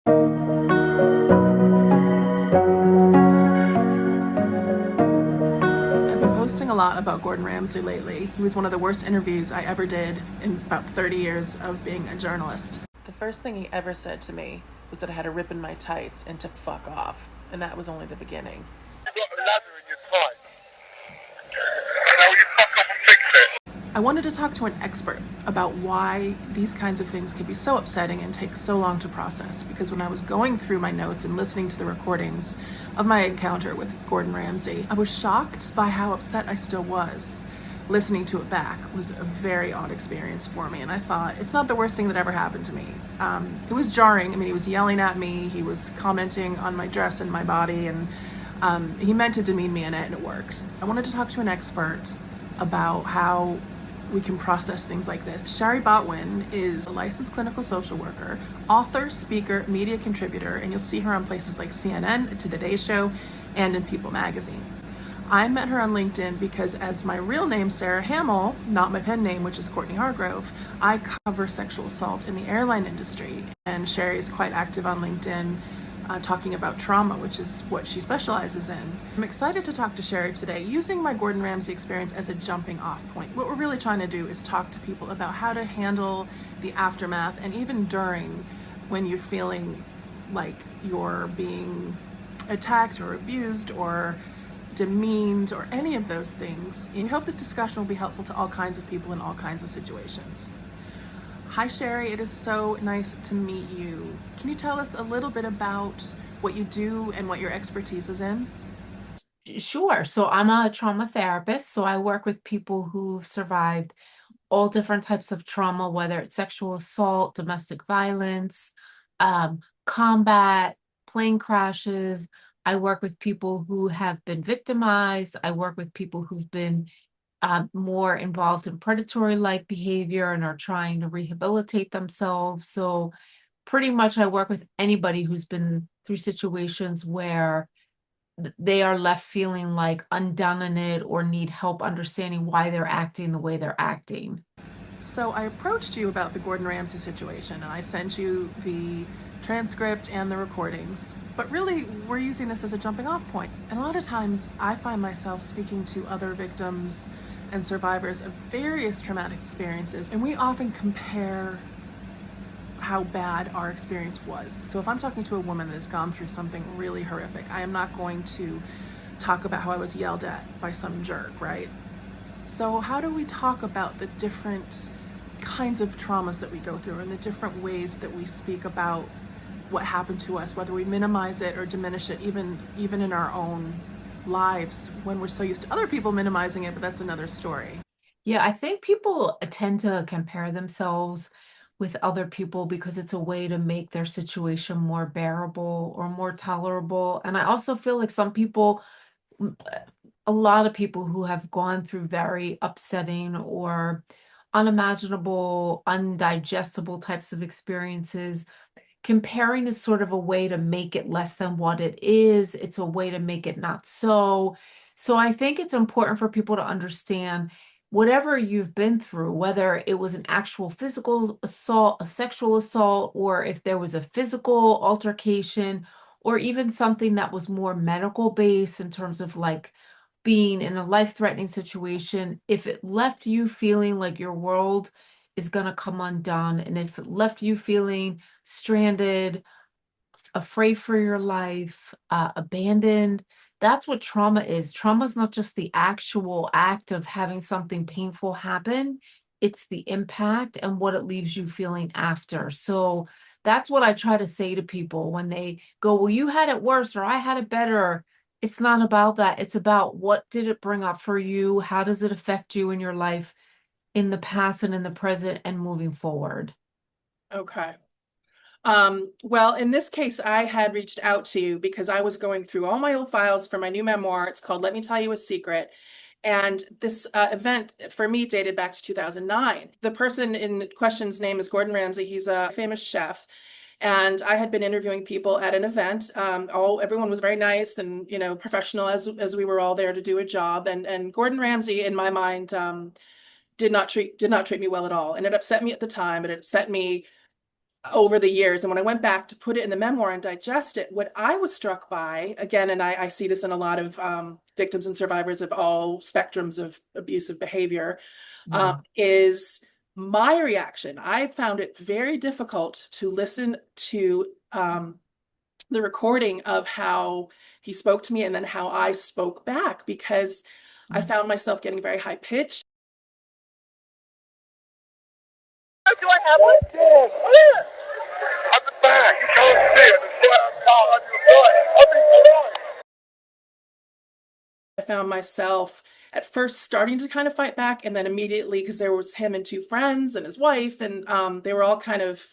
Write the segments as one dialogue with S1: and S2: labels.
S1: I've been posting a lot about Gordon Ramsay lately. He was one of the worst interviews I ever did in about 30 years of being a journalist. The first thing he ever said to me was that I had to rip in my tights and to fuck off. And that was only the beginning.
S2: You've got a ladder in your tights. Now you fuck off and fix it.
S1: I wanted to talk to an expert about why these kinds of things can be so upsetting and take so long to process, because when I was going through my notes and listening to the recordings of my encounter with Gordon Ramsay, I was shocked by how upset I still was. Listening to it back was a very odd experience for me, and I thought, it's not the worst thing that ever happened to me. It was jarring. I mean, he was yelling at me, he was commenting on my dress and my body, and he meant to demean me in it, and it worked. I wanted to talk to an expert about how we can process things like this. Shari Botwin is a licensed clinical social worker, author, speaker, media contributor, and you'll see her on places like CNN, Today Show, and in People magazine. I met her on LinkedIn because, as my real name, Sara Hammel, not my pen name, which is Courtney Hargrove, I cover sexual assault in the airline industry, and Shari is quite active on LinkedIn talking about trauma, which is what she specializes in. I'm excited to talk to Shari today using my Gordon Ramsay experience as a jumping off point. What we're really trying to do is talk to people about how to handle the aftermath and even during, when you're feeling like you're being attacked or abused or demeaned or any of those things. And I hope this discussion will be helpful to all kinds of people in all kinds of situations. Hi Shari, it is so nice to meet you. Can you tell us a little bit about what you do and what your expertise is in?
S3: Sure. So I'm a trauma therapist. So I work with people who've survived all different types of trauma, whether it's sexual assault, domestic violence, combat, plane crashes. I work with people who have been victimized. I work with people who've been more involved in predatory-like behavior and are trying to rehabilitate themselves. So pretty much I work with anybody who's been through situations where they are left feeling like undone in it or need help understanding why they're acting the way they're acting.
S1: So I approached you about the Gordon Ramsay situation and I sent you the transcript and the recordings, but really we're using this as a jumping off point. And a lot of times I find myself speaking to other victims and survivors of various traumatic experiences, and we often compare how bad our experience was. So if I'm talking to a woman that has gone through something really horrific, I am not going to talk about how I was yelled at by some jerk, right? So how do we talk about the different kinds of traumas that we go through and the different ways that we speak about what happened to us, whether we minimize it or diminish it, even in our own lives when we're so used to other people minimizing it, but that's another story.
S3: Yeah, I think people tend to compare themselves with other people because it's a way to make their situation more bearable or more tolerable. And I also feel like some people, a lot of people who have gone through very upsetting or unimaginable, undigestible types of experiences, comparing is sort of a way to make it less than what it is. It's a way to make it not so. So I think it's important for people to understand whatever you've been through, whether it was an actual physical assault, a sexual assault, or if there was a physical altercation, or even something that was more medical based in terms of like being in a life-threatening situation, if it left you feeling like your world is going to come undone, and if it left you feeling stranded, afraid for your life, abandoned, that's what trauma is. Trauma is not just the actual act of having something painful happen, it's the impact and what it leaves you feeling after. So that's what I try to say to people when they go, well, you had it worse or I had it better. It's not about that. It's about what did it bring up for you? How does it affect you in your life in the past and in the present and moving forward?
S1: Okay. Well, in this case, I had reached out to you because I was going through all my old files for my new memoir. It's called Let Me Tell You a Secret. And this event for me dated back to 2009. The person in question's name is Gordon Ramsay. He's a famous chef. And I had been interviewing people at an event. Everyone was very nice and, professional as we were all there to do a job. And Gordon Ramsay, in my mind, did not treat me well at all. And it upset me at the time. It upset me over the years. And when I went back to put it in the memoir and digest it, what I was struck by, again, and I see this in a lot of victims and survivors of all spectrums of abusive behavior,
S3: Yeah.
S1: is my reaction. I found it very difficult to listen to the recording of how he spoke to me and then how I spoke back, because I
S3: Mm.
S1: found myself getting very high pitched.
S2: Do I have one? Where? I'm the back. You can't see it. The sweat I'm on your butt. I'll be alive.
S1: I found myself at first starting to kind of fight back, and then immediately, because there was him and two friends and his wife, and they were all kind of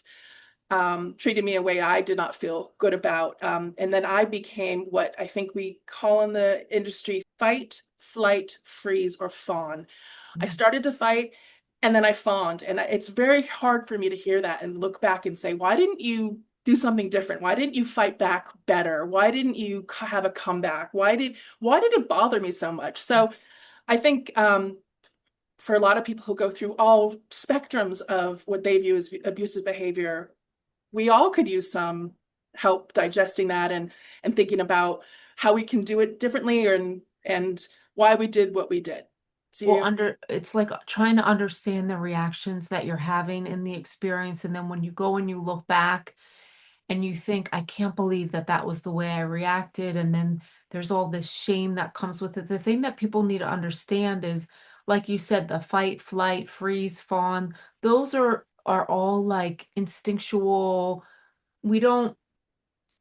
S1: treated me a way I did not feel good about. And then I became what I think we call in the industry fight, flight, freeze, or fawn. I
S3: Mm.
S1: started to fight and then I fawned. And it's very hard for me to hear that and look back and say, why didn't you do something different? Why didn't you fight back better? Why didn't you have a comeback? Why did it bother me so much? So I think for a lot of people who go through all spectrums of what they view as abusive behavior, we all could use some help digesting that and thinking about how we can do it differently and why we did what we did. Do
S3: Well,
S1: you?
S3: it's like trying to understand the reactions that you're having in the experience. And then when you go and you look back and you think, I can't believe that that was the way I reacted. And then there's all this shame that comes with it. The thing that people need to understand is, like you said, the fight, flight, freeze, fawn, those are all like instinctual. We don't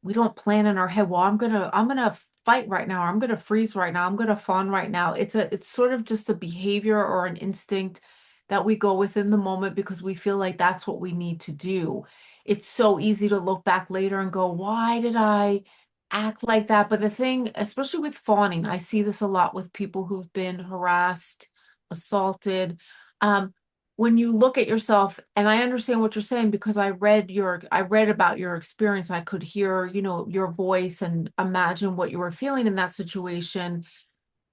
S3: we don't plan in our head, well, I'm gonna fight right now, or I'm gonna freeze right now, I'm gonna fawn right now. It's sort of just a behavior or an instinct that we go with in the moment because we feel like that's what we need to do. It's so easy to look back later and go, why did I act like that? But the thing, especially with fawning, I see this a lot with people who've been harassed, assaulted. Um, when you look at yourself, and I understand what you're saying because I read about your experience. I could hear, your voice and imagine what you were feeling in that situation.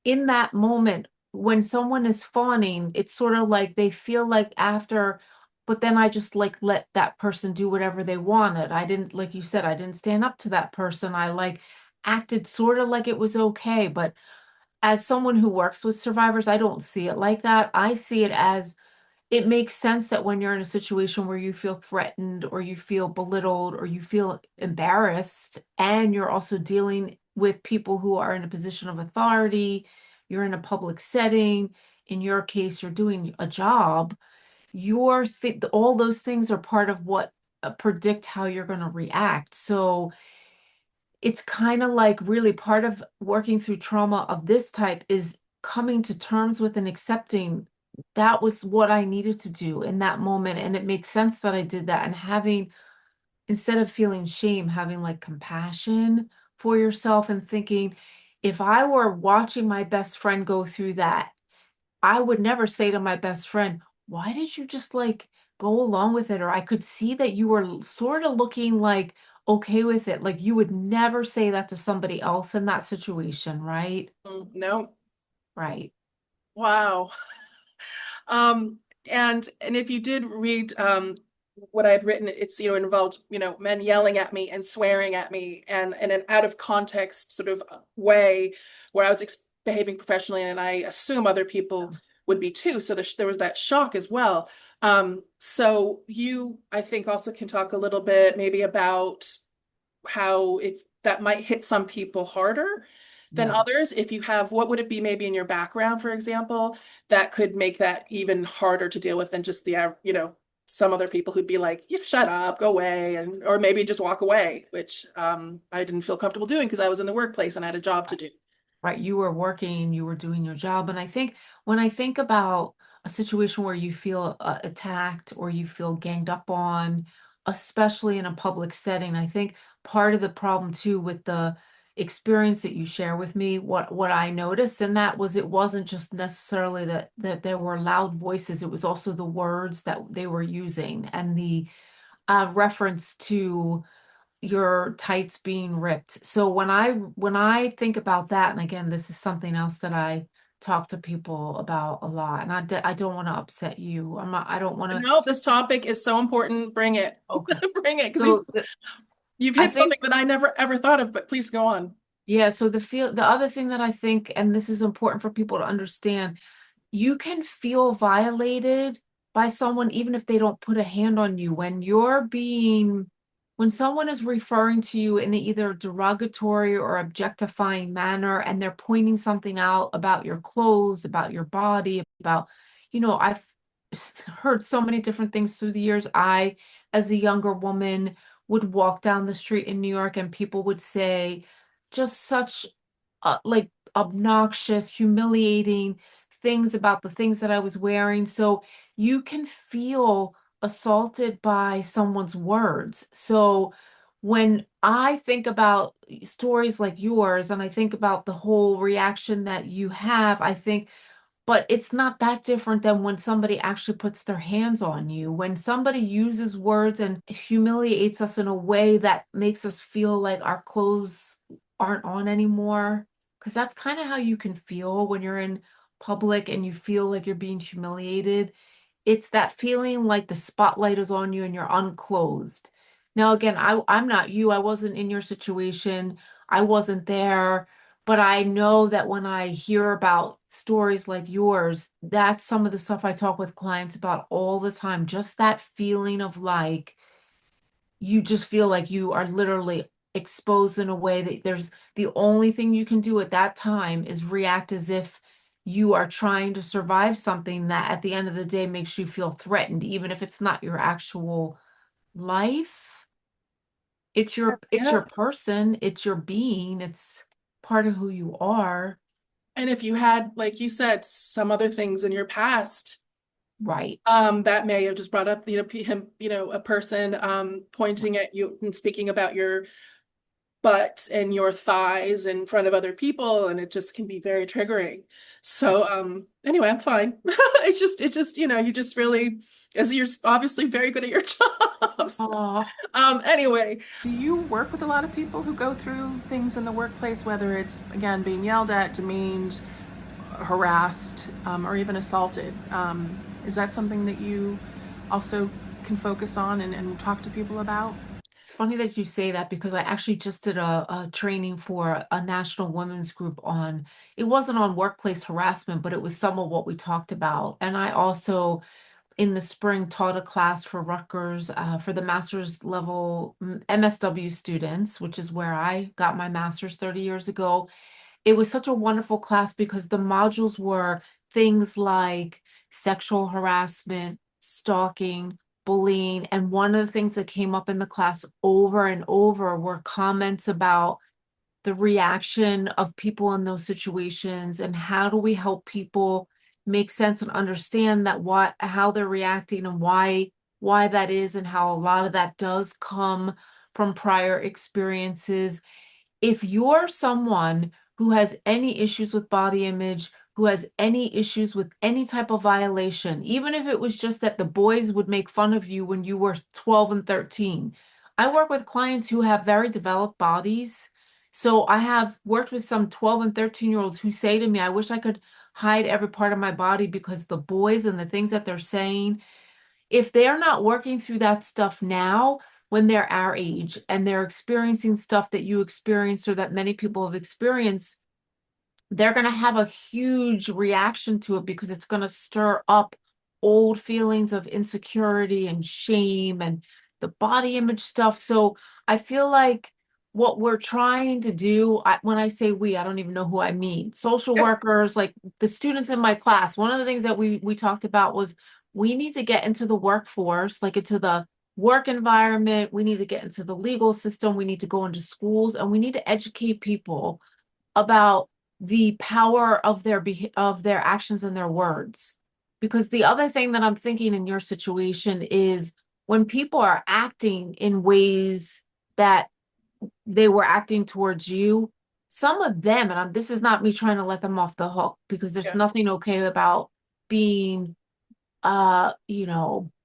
S3: In that moment, when someone is fawning, it's sort of like they feel like after, but then I just like let that person do whatever they wanted. I didn't, like you said, I didn't stand up to that person. I like acted sort of like it was okay. But as someone who works with survivors, I don't see it like that. I see it as, it makes sense that when you're in a situation where you feel threatened or you feel belittled or you feel embarrassed, and you're also dealing with people who are in a position of authority, you're in a public setting, in your case, you're doing a job, all those things are part of what predict how you're going to react. So it's kind of like really part of working through trauma of this type is coming to terms with and accepting that was what I needed to do in that moment. And it makes sense that I did that. And having, instead of feeling shame, having like compassion for yourself and thinking, if I were watching my best friend go through that, I would never say to my best friend, why did you just like go along with it? Or I could see that you were sort of looking like okay with it. Like you would never say that to somebody else in that situation, right?
S1: No.
S3: Right.
S1: Wow. Um, and if you did read what I had written, it's involved men yelling at me and swearing at me and in an out of context sort of way where I was behaving professionally, and I assume other people would be too. So there was that shock as well. So you, I think, also can talk a little bit maybe about how if that might hit some people harder than
S3: Yeah.
S1: others. If you have, what would it be maybe in your background, for example, that could make that even harder to deal with than just some other people who'd be like, you shut up, go away, and or maybe just walk away, which I didn't feel comfortable doing because I was in the workplace and I had a job to do.
S3: Right, you were working, you were doing your job, and I think when I think about a situation where you feel attacked or you feel ganged up on, especially in a public setting, I think part of the problem too with the experience that you share with me, what I noticed, and that was it wasn't just necessarily that there were loud voices, it was also the words that they were using and the reference to your tights being ripped. So when I think about that, and again, this is something else that I talk to people about a lot, and I don't want to upset you. I don't want to.
S1: No, this topic is so important. Bring it.
S3: Okay.
S1: Bring it, because
S3: So
S1: you've
S3: I
S1: hit
S3: think,
S1: something that I never ever thought of, but please go on.
S3: yeah, so the other thing that I think, and this is important for people to understand, you can feel violated by someone even if they don't put a hand on you. When someone is referring to you in either derogatory or objectifying manner, and they're pointing something out about your clothes, about your body, about, I've heard so many different things through the years. As a younger woman, would walk down the street in New York and people would say just such like obnoxious, humiliating things about the things that I was wearing. So you can feel assaulted by someone's words. So when I think about stories like yours and I think about the whole reaction that you have, I think, but it's not that different than when somebody actually puts their hands on you. When somebody uses words and humiliates us in a way that makes us feel like our clothes aren't on anymore, because that's kind of how you can feel when you're in public and you feel like you're being humiliated. It's that feeling like the spotlight is on you and you're unclothed. Now, again, I'm not you. I wasn't in your situation. I wasn't there. But I know that when I hear about stories like yours, that's some of the stuff I talk with clients about all the time. Just that feeling of like, you just feel like you are literally exposed in a way that there's the only thing you can do at that time is react as if you are trying to survive something that at the end of the day makes you feel threatened, even if it's not your actual life. It's your
S1: Yeah.
S3: person, it's your being, it's part of who you are.
S1: And if you had, like you said, some other things in your past,
S3: Right.
S1: that may have just brought up, him, a person, pointing at you and speaking about your butt and your thighs in front of other people, and it just can be very triggering. So, anyway, I'm fine. It just, you just really, as you're obviously very good at your job. So,
S3: Oh,
S1: anyway, do you work with a lot of people who go through things in the workplace, whether it's, again, being yelled at, demeaned, harassed, or even assaulted? Is that something that you also can focus on and talk to people about?
S3: it's funny that you say that because I actually just did a training for a national women's group on, it wasn't on workplace harassment, but it was some of what we talked about. And I also, in the spring, taught a class for Rutgers for the master's level MSW students, which is where I got my master's 30 years ago. It was such a wonderful class because the modules were things like sexual harassment, stalking, bullying. And one of the things that came up in the class over and over were comments about the reaction of people in those situations and how do we help people make sense and understand that how they're reacting and why that is, and how a lot of that does come from prior experiences. If you're someone who has any issues with body image, who has any issues with any type of violation, even if it was just that the boys would make fun of you when you were 12 and 13. I work with clients who have very developed bodies. So I have worked with some 12 and 13-year-olds who say to me, I wish I could hide every part of my body because the boys and the things that they're saying, if they're not working through that stuff now, when they're our age and they're experiencing stuff that you experienced or that many people have experienced, they're going to have a huge reaction to it because it's going to stir up old feelings of insecurity and shame and the body image stuff. So I feel like what we're trying to do, when I say we, I don't even know who I mean. Social
S1: Yep.
S3: workers, like the students in my class, one of the things that we talked about was we need to get into the workforce, like into the work environment. We need to get into the legal system. We need to go into schools and we need to educate people about the power of their actions and their words. Because the other thing that I'm thinking in your situation is when people are acting in ways that they were acting towards you, some of them, and this is not me trying to let them off the hook because there's
S1: Yeah.
S3: nothing okay about being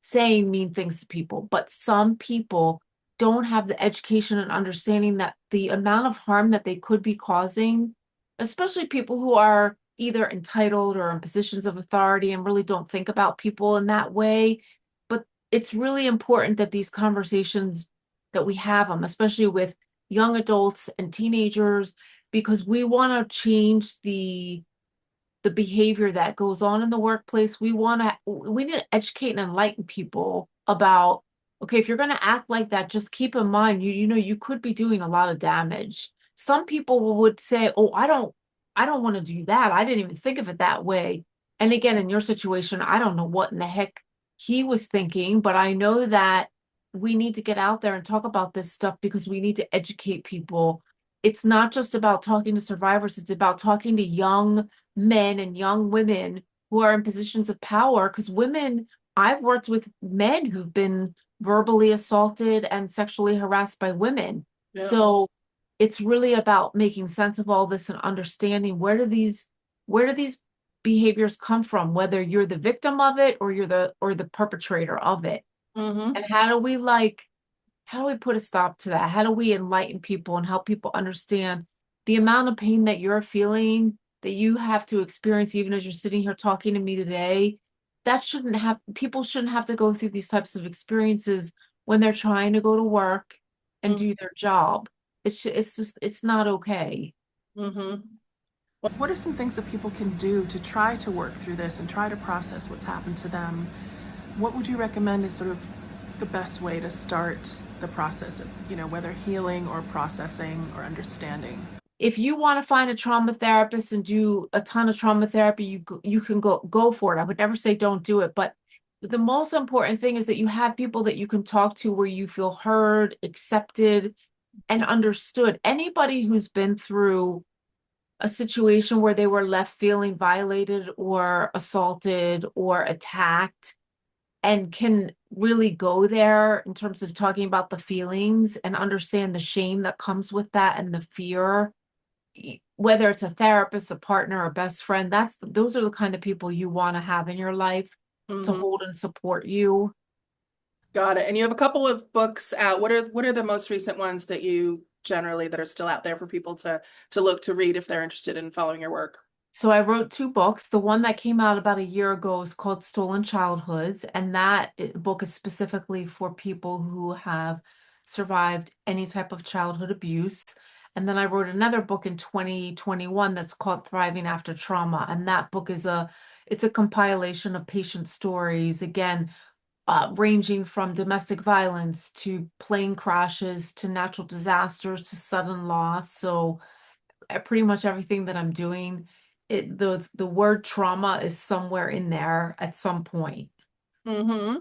S3: saying mean things to people, but some people don't have the education and understanding that the amount of harm that they could be causing, especially people who are either entitled or in positions of authority and really don't think about people in that way. But it's really important that these conversations, that we have them, especially with young adults and teenagers, because we want to change the behavior that goes on in the workplace. We need to educate and enlighten people about, okay, if you're going to act like that, just keep in mind, you could be doing a lot of damage. Some people would say, oh, I don't want to do that. I didn't even think of it that way. And again, in your situation, I don't know what in the heck he was thinking, but I know that we need to get out there and talk about this stuff because we need to educate people. It's not just about talking to survivors, it's about talking to young men and young women who are in positions of power. Because I've worked with men who've been verbally assaulted and sexually harassed by women.
S1: Yeah.
S3: So it's really about making sense of all this and understanding where do these behaviors come from, whether you're the victim of it or you're the perpetrator of it.
S1: Mm-hmm.
S3: And how do we put a stop to that? How do we enlighten people and help people understand the amount of pain that you're feeling, that you have to experience, even as you're sitting here talking to me today? People shouldn't have to go through these types of experiences when they're trying to go to work and do their job. It's not okay.
S1: Mm-hmm. What are some things that people can do to try to work through this and try to process what's happened to them? What would you recommend is sort of the best way to start the process of, whether healing or processing or understanding?
S3: If you want to find a trauma therapist and do a ton of trauma therapy, you can go for it. I would never say don't do it, but the most important thing is that you have people that you can talk to where you feel heard, accepted, and understood. Anybody who's been through a situation where they were left feeling violated or assaulted or attacked and can really go there in terms of talking about the feelings and understand the shame that comes with that and the fear, whether it's a therapist, a partner, a best friend, those are the kind of people you want to have in your life to hold and support you.
S1: Got it. And you have a couple of books out. What are the most recent ones that are still out there for people to look to read if they're interested in following your work?
S3: So I wrote 2 books. The one that came out about a year ago is called Stolen Childhoods, and that book is specifically for people who have survived any type of childhood abuse. And then I wrote another book in 2021 that's called Thriving After Trauma, and that book is it's a compilation of patient stories, again, ranging from domestic violence to plane crashes to natural disasters to sudden loss. So pretty much everything that I'm doing, the word trauma is somewhere in there at some point.
S1: Mm-hmm.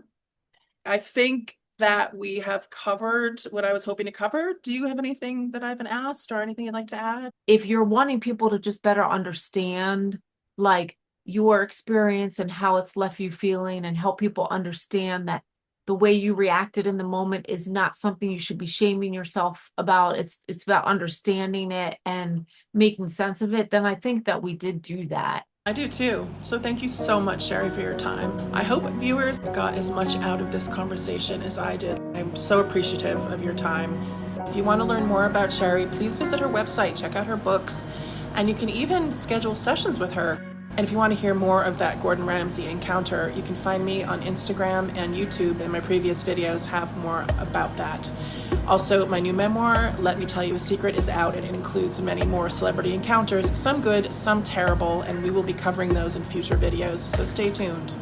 S1: I think that we have covered what I was hoping to cover. Do you have anything that I haven't asked or anything you'd like to add?
S3: If you're wanting people to just better understand, like, your experience and how it's left you feeling, and help people understand that the way you reacted in the moment is not something you should be shaming yourself about. It's about understanding it and making sense of it, then I think that we did do that.
S1: I do too. So thank you so much, Shari, for your time. I hope viewers got as much out of this conversation as I did. I'm so appreciative of your time. If you want to learn more about Shari, please visit her website, check out her books, and you can even schedule sessions with her. And if you want to hear more of that Gordon Ramsay encounter, you can find me on Instagram and YouTube, and my previous videos have more about that. Also, my new memoir, Let Me Tell You a Secret, is out, and it includes many more celebrity encounters, some good, some terrible, and we will be covering those in future videos, so stay tuned.